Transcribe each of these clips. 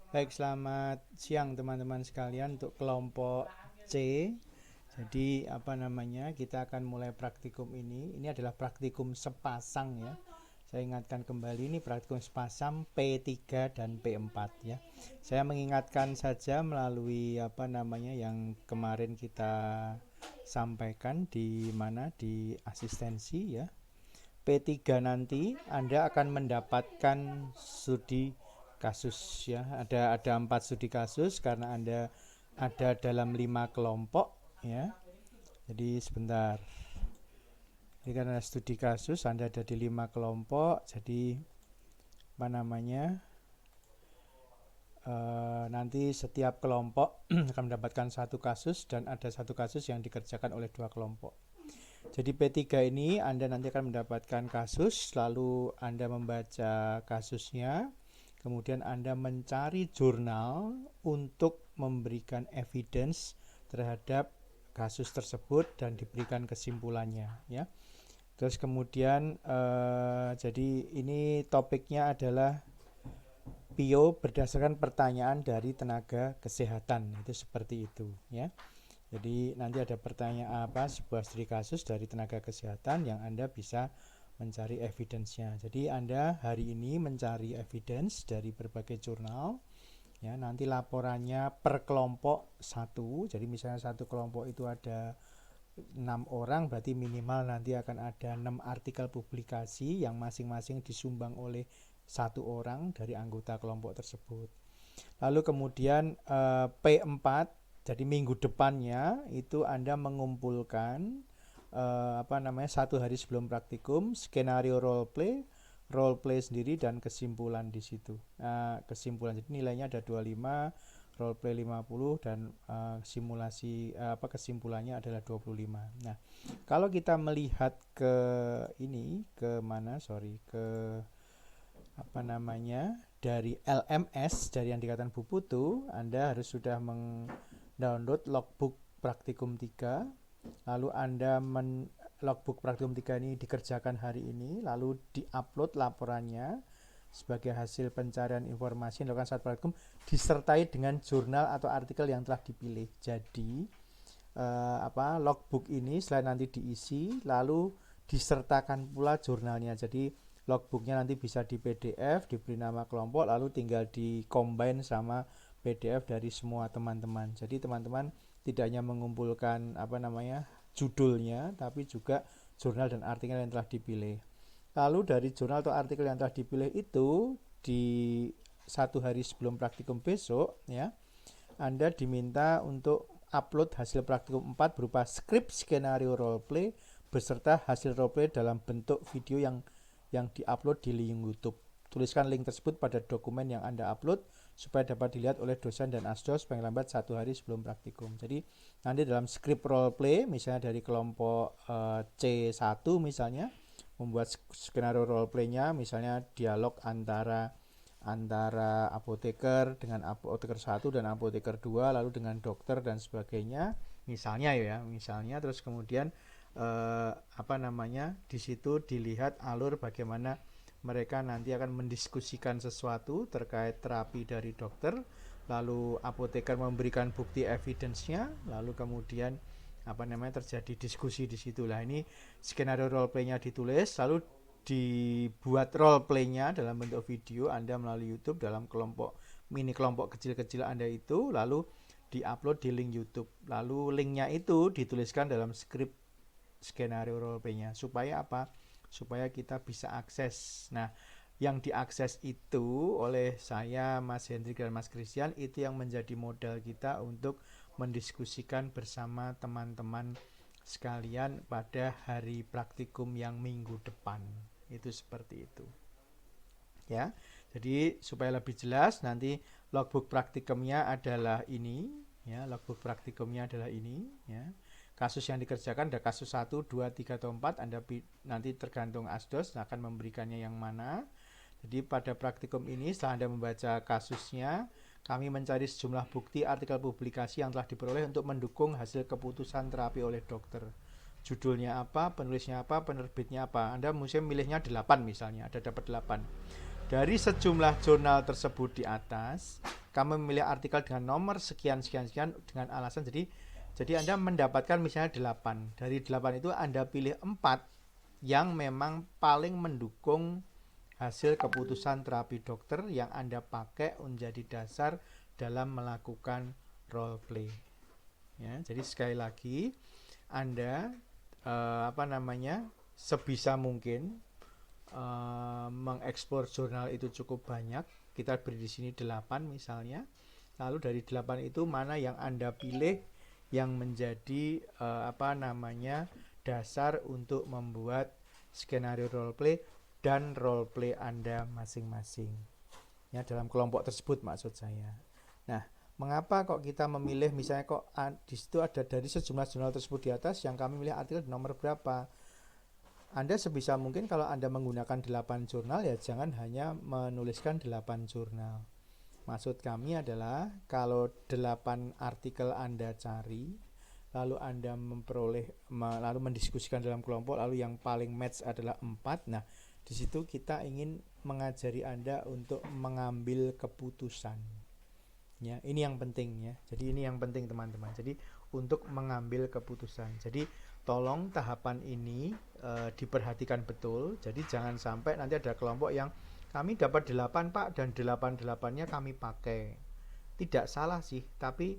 Baik, selamat siang teman-teman sekalian untuk kelompok C. Jadi kita akan mulai praktikum ini. Ini adalah praktikum sepasang ya. Saya ingatkan kembali ini praktikum sepasang P3 dan P4 ya. Saya mengingatkan saja melalui yang kemarin kita sampaikan di asistensi ya. P3 nanti Anda akan mendapatkan studi kasus ya. Ada 4 studi kasus karena Anda ada dalam 5 kelompok ya. Jadi sebentar. Ini karena studi kasus Anda ada di 5 kelompok. Jadi nanti setiap kelompok akan mendapatkan satu kasus dan ada satu kasus yang dikerjakan oleh 2 kelompok. Jadi P3 ini Anda nanti akan mendapatkan kasus, lalu Anda membaca kasusnya, kemudian Anda mencari jurnal untuk memberikan evidence terhadap kasus tersebut dan diberikan kesimpulannya ya. Terus kemudian jadi ini topiknya adalah PIO berdasarkan pertanyaan dari tenaga kesehatan, itu seperti itu ya. Jadi nanti ada pertanyaan sebuah studi kasus dari tenaga kesehatan yang Anda bisa mencari evidence-nya. Jadi Anda hari ini mencari evidence dari berbagai jurnal ya, nanti laporannya per kelompok satu. Jadi misalnya satu kelompok itu ada 6 orang, berarti minimal nanti akan ada 6 artikel publikasi yang masing-masing disumbang oleh satu orang dari anggota kelompok tersebut. Lalu kemudian P4, jadi minggu depannya itu Anda mengumpulkan satu hari sebelum praktikum skenario role play sendiri dan kesimpulan di situ. Kesimpulan jadi nilainya ada 25, role play 50 dan simulasi kesimpulannya adalah 25. Nah, kalau kita melihat ke dari LMS dari yang dikatakan Bu Putu, Anda harus sudah download logbook praktikum 3. Lalu Anda logbook praktikum 3 ini dikerjakan hari ini, lalu diupload laporannya sebagai hasil pencarian informasi yang dilakukan saat praktikum disertai dengan jurnal atau artikel yang telah dipilih. Jadi logbook ini selain nanti diisi, lalu disertakan pula jurnalnya. Jadi logbooknya nanti bisa di PDF, diberi nama kelompok, lalu tinggal di-combine sama PDF dari semua teman-teman. Jadi teman-teman tidak hanya mengumpulkan judulnya, tapi juga jurnal dan artikel yang telah dipilih. Lalu dari jurnal atau artikel yang telah dipilih itu di satu hari sebelum praktikum besok ya, Anda diminta untuk upload hasil praktikum 4 berupa skrip skenario roleplay beserta hasil roleplay dalam bentuk video yang diupload di link YouTube. Tuliskan link tersebut pada dokumen yang Anda upload supaya dapat dilihat oleh dosen dan asdos paling lambat 1 hari sebelum praktikum. Jadi nanti dalam skrip roleplay misalnya dari kelompok C1 misalnya membuat skenario roleplaynya, misalnya dialog antara apoteker dengan apoteker 1 dan apoteker 2, lalu dengan dokter dan sebagainya misalnya terus kemudian di situ dilihat alur bagaimana mereka nanti akan mendiskusikan sesuatu terkait terapi dari dokter, lalu apoteker memberikan bukti evidence-nya, lalu kemudian terjadi diskusi di situ. Lah ini skenario role play-nya ditulis, lalu dibuat role play-nya dalam bentuk video Anda melalui YouTube dalam mini kelompok kecil-kecil Anda itu, lalu diupload di link YouTube. Lalu linknya itu dituliskan dalam skrip skenario role play-nya supaya apa? Supaya kita bisa akses. Nah, yang diakses itu oleh saya, Mas Hendrik dan Mas Christian, itu yang menjadi modal kita untuk mendiskusikan bersama teman-teman sekalian pada hari praktikum yang minggu depan. Itu seperti itu. Ya. Jadi supaya lebih jelas nanti logbook praktikumnya adalah ini, ya, logbook praktikumnya adalah ini, ya. Kasus yang dikerjakan ada kasus 1, 2, 3, atau 4. Anda nanti tergantung asdos akan memberikannya yang mana. Jadi pada praktikum ini setelah Anda membaca kasusnya, kami mencari sejumlah bukti artikel publikasi yang telah diperoleh untuk mendukung hasil keputusan terapi oleh dokter. Judulnya apa, penulisnya apa, penerbitnya apa. Anda mesti milihnya 8 misalnya, ada dapat 8. Dari sejumlah jurnal tersebut di atas, kami memilih artikel dengan nomor sekian sekian sekian dengan alasan jadi Anda mendapatkan misalnya 8. Dari 8 itu Anda pilih 4 yang memang paling mendukung hasil keputusan terapi dokter yang Anda pakai menjadi dasar dalam melakukan role play. Ya, jadi sekali lagi Anda sebisa mungkin mengeksplor jurnal itu cukup banyak. Kita beri di sini 8 misalnya. Lalu dari 8 itu mana yang Anda pilih yang menjadi dasar untuk membuat skenario role play dan role play Anda masing-masing. Ya, dalam kelompok tersebut maksud saya. Nah, mengapa kok kita memilih misalnya kok di situ ada dari sejumlah jurnal tersebut di atas yang kami milih artikel nomor berapa? Anda sebisa mungkin kalau Anda menggunakan 8 jurnal ya jangan hanya menuliskan 8 jurnal. Maksud kami adalah kalau 8 artikel Anda cari, lalu Anda lalu mendiskusikan dalam kelompok, lalu yang paling match adalah 4. Nah, di situ kita ingin mengajari Anda untuk mengambil keputusan. Ya, ini yang penting ya. Jadi ini yang penting teman-teman. Jadi untuk mengambil keputusan. Jadi tolong tahapan ini diperhatikan betul. Jadi jangan sampai nanti ada kelompok yang kami dapat 8 Pak dan 8-8-nya kami pakai. Tidak salah sih, tapi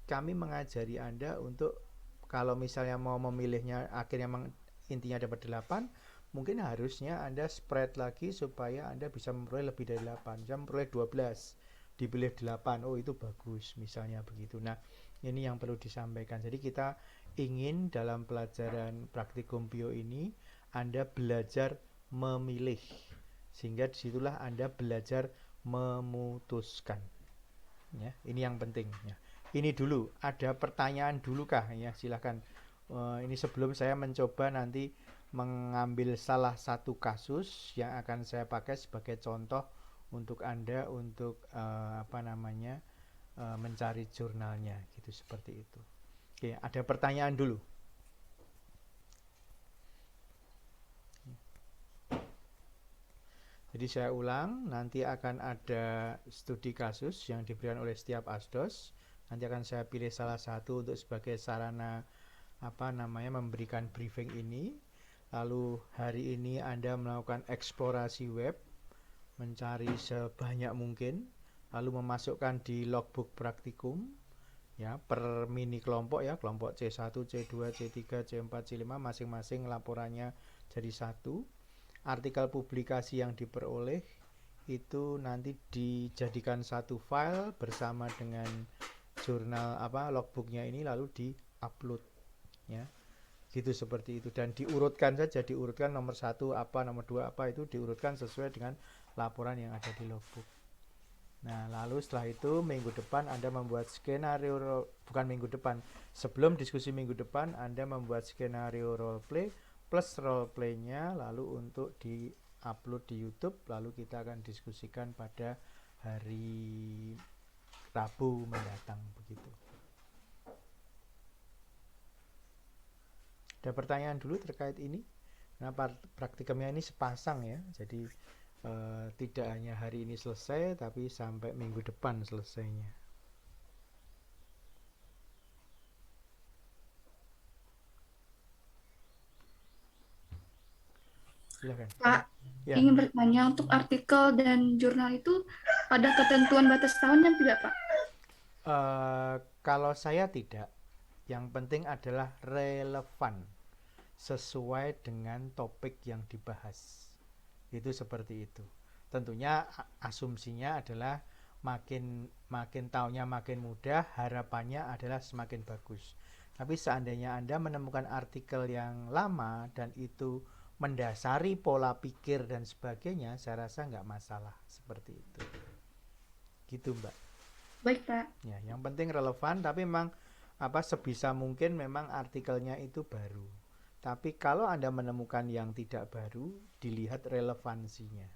kami mengajari Anda untuk kalau misalnya mau memilihnya akhirnya intinya dapat 8, mungkin harusnya Anda spread lagi supaya Anda bisa memperoleh lebih dari 8. Bisa memperoleh 12, dipilih 8. Oh, itu bagus misalnya begitu. Nah, ini yang perlu disampaikan. Jadi kita ingin dalam pelajaran praktikum bio ini Anda belajar memilih, sehingga disitulah Anda belajar memutuskan. Ya, ini yang penting. Ya. Ini dulu, ada pertanyaan dulu kah? Ya, silakan. Ini sebelum saya mencoba nanti mengambil salah satu kasus yang akan saya pakai sebagai contoh untuk Anda untuk mencari jurnalnya, gitu seperti itu. Oke, ada pertanyaan dulu. Jadi saya ulang, nanti akan ada studi kasus yang diberikan oleh setiap asdos. Nanti akan saya pilih salah satu untuk sebagai sarana memberikan briefing ini. Lalu hari ini Anda melakukan eksplorasi web, mencari sebanyak mungkin, lalu memasukkan di logbook praktikum ya per mini kelompok ya, kelompok C1, C2, C3, C4, C5 masing-masing laporannya jadi satu. Artikel publikasi yang diperoleh itu nanti dijadikan satu file bersama dengan jurnal logbooknya ini, lalu di-upload ya. Gitu seperti itu, dan diurutkan saja, diurutkan nomor 1 apa, nomor 2 apa, itu diurutkan sesuai dengan laporan yang ada di logbook. Nah, lalu setelah itu minggu depan Anda membuat skenario, bukan minggu depan, sebelum diskusi minggu depan Anda membuat skenario role play plus role play-nya lalu untuk di-upload di YouTube, lalu kita akan diskusikan pada hari Rabu mendatang begitu. Ada pertanyaan dulu terkait ini? Nah, praktikumnya ini sepasang ya, jadi tidak hanya hari ini selesai, tapi sampai minggu depan selesainya. Silakan. Pak, Ya. ingin bertanya, untuk artikel dan jurnal itu ada ketentuan batas tahunnya tidak, Pak? Kalau saya tidak. Yang penting adalah relevan sesuai dengan topik yang dibahas. Itu seperti itu. Tentunya asumsinya adalah makin tahunnya makin mudah, harapannya adalah semakin bagus. Tapi seandainya Anda menemukan artikel yang lama dan itu mendasari pola pikir dan sebagainya, saya rasa nggak masalah seperti itu. Gitu, Mbak. Baik, Pak. Ya, yang penting relevan, tapi memang sebisa mungkin memang artikelnya itu baru. Tapi kalau Anda menemukan yang tidak baru, dilihat relevansinya.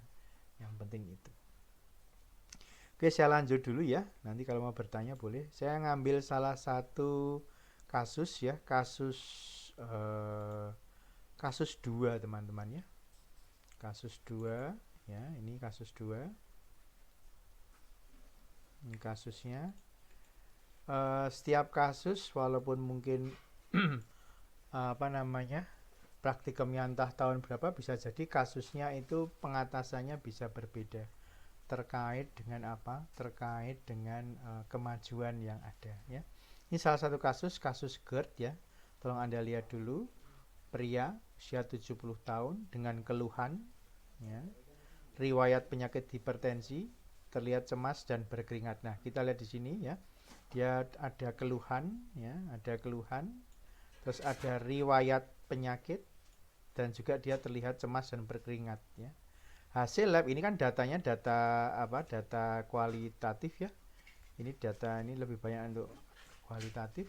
Yang penting itu. Oke, saya lanjut dulu ya. Nanti kalau mau bertanya boleh. Saya ngambil salah satu kasus ya, kasus 2 teman-teman ya. Kasus 2 ya, ini kasus 2. Ini kasusnya. Setiap kasus walaupun mungkin praktikumnya entah tahun berapa, bisa jadi kasusnya itu pengatasannya bisa berbeda terkait dengan apa? Terkait dengan kemajuan yang ada ya. Ini salah satu kasus GERD ya. Tolong Anda lihat dulu. Pria usia 70 tahun dengan keluhan ya. Riwayat penyakit hipertensi, terlihat cemas dan berkeringat. Nah, kita lihat di sini ya. Dia ada keluhan ya, ada keluhan. Terus ada riwayat penyakit dan juga dia terlihat cemas dan berkeringat ya. Hasil lab ini kan datanya data kualitatif ya. Ini data ini lebih banyak untuk kualitatif.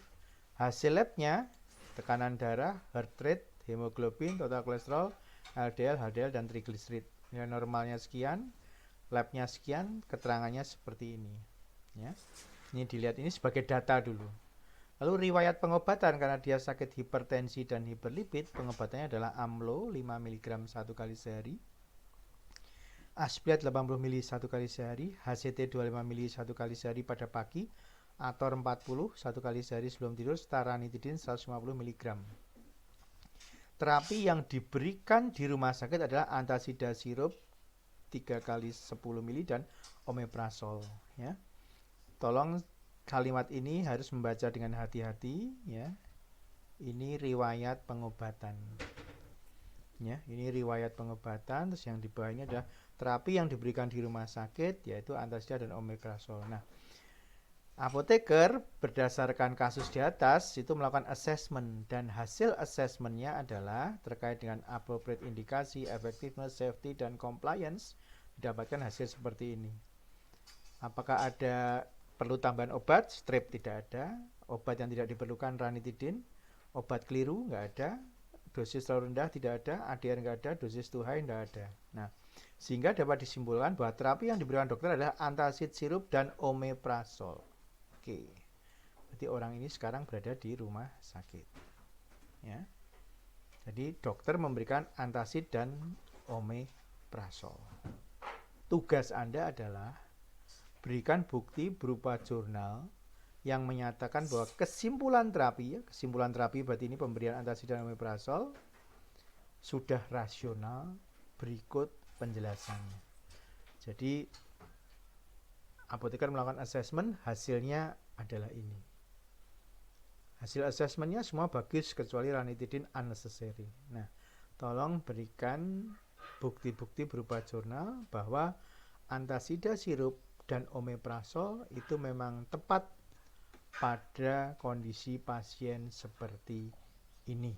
Hasil labnya tekanan darah, heart rate, hemoglobin, total kolesterol, LDL, HDL dan trigliserid. Ya, normalnya sekian, labnya sekian, keterangannya seperti ini. Ya. Ini dilihat ini sebagai data dulu. Lalu riwayat pengobatan karena dia sakit hipertensi dan hiperlipid, pengobatannya adalah AMLO 5 mg 1 kali sehari. Aspiat 80 ml 1 kali sehari, HCT 25 ml 1 kali sehari pada pagi, Ator 40 1 kali sehari sebelum tidur, ranitidin 150 mg. Terapi yang diberikan di rumah sakit adalah antasida sirup 3 kali 10 ml dan omeprazol ya. Tolong kalimat ini harus membaca dengan hati-hati ya. Ini riwayat pengobatan. Ya, ini riwayat pengobatan. Terus yang di bawah ini adalah terapi yang diberikan di rumah sakit, yaitu antasida dan omeprazol. Nah, apoteker berdasarkan kasus di atas itu melakukan assessment, dan hasil assessmentnya adalah terkait dengan appropriate indikasi, effectiveness, safety, dan compliance. Didapatkan hasil seperti ini. Apakah ada perlu tambahan obat? Strep tidak ada. Obat yang tidak diperlukan ranitidin. Obat keliru nggak ada. Dosis terlalu rendah tidak ada. ADR nggak ada. Dosis too high nggak ada. Nah, sehingga dapat disimpulkan bahwa terapi yang diberikan dokter adalah antacid sirup dan omeprazol. Oke. Berarti orang ini sekarang berada di rumah sakit. Ya. Jadi dokter memberikan antacid dan omeprazol. Tugas Anda adalah berikan bukti berupa jurnal yang menyatakan bahwa kesimpulan terapi berarti ini pemberian antacid dan omeprazol sudah rasional. Berikut penjelasannya. Jadi apoteker melakukan assessment, hasilnya adalah ini. Hasil assessmentnya semua bagus kecuali ranitidin unnecessary. Nah, tolong berikan bukti-bukti berupa jurnal bahwa antasida sirup dan omeprazol itu memang tepat pada kondisi pasien seperti ini.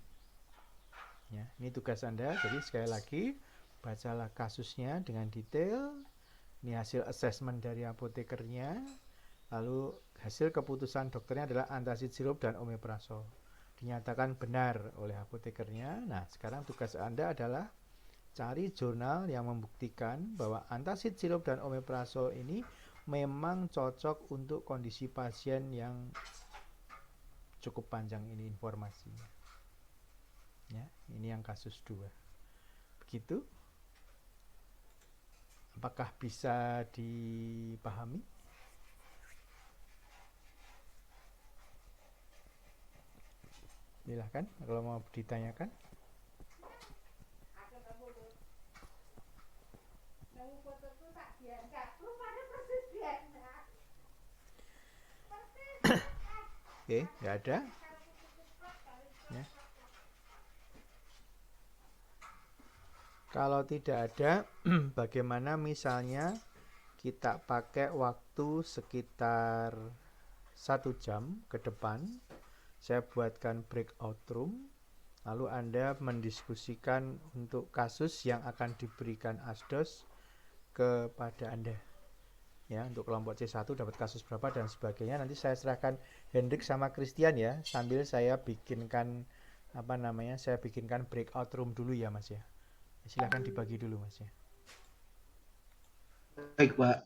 Ya, ini tugas Anda. Jadi sekali lagi bacalah kasusnya dengan detail. Ini hasil assessment dari apotekernya. Lalu hasil keputusan dokternya adalah antacid sirup dan omeprazol. Dinyatakan benar oleh apotekernya. Nah, sekarang tugas Anda adalah cari jurnal yang membuktikan bahwa antacid sirup dan omeprazol ini memang cocok untuk kondisi pasien yang cukup panjang ini informasinya. Ya, ini yang kasus 2. Begitu. Apakah bisa dipahami? Silahkan kalau mau ditanyakan. Oke, nggak ada. Ya. Kalau tidak ada, bagaimana misalnya kita pakai waktu sekitar 1 jam ke depan. Saya buatkan breakout room, lalu Anda mendiskusikan untuk kasus yang akan diberikan asdos kepada Anda. Ya, untuk kelompok C1 dapat kasus berapa dan sebagainya. Nanti saya serahkan Hendrik sama Christian ya, sambil saya bikinkan saya bikinkan breakout room dulu ya Mas ya. Silakan dibagi dulu Mas ya. Baik Pak.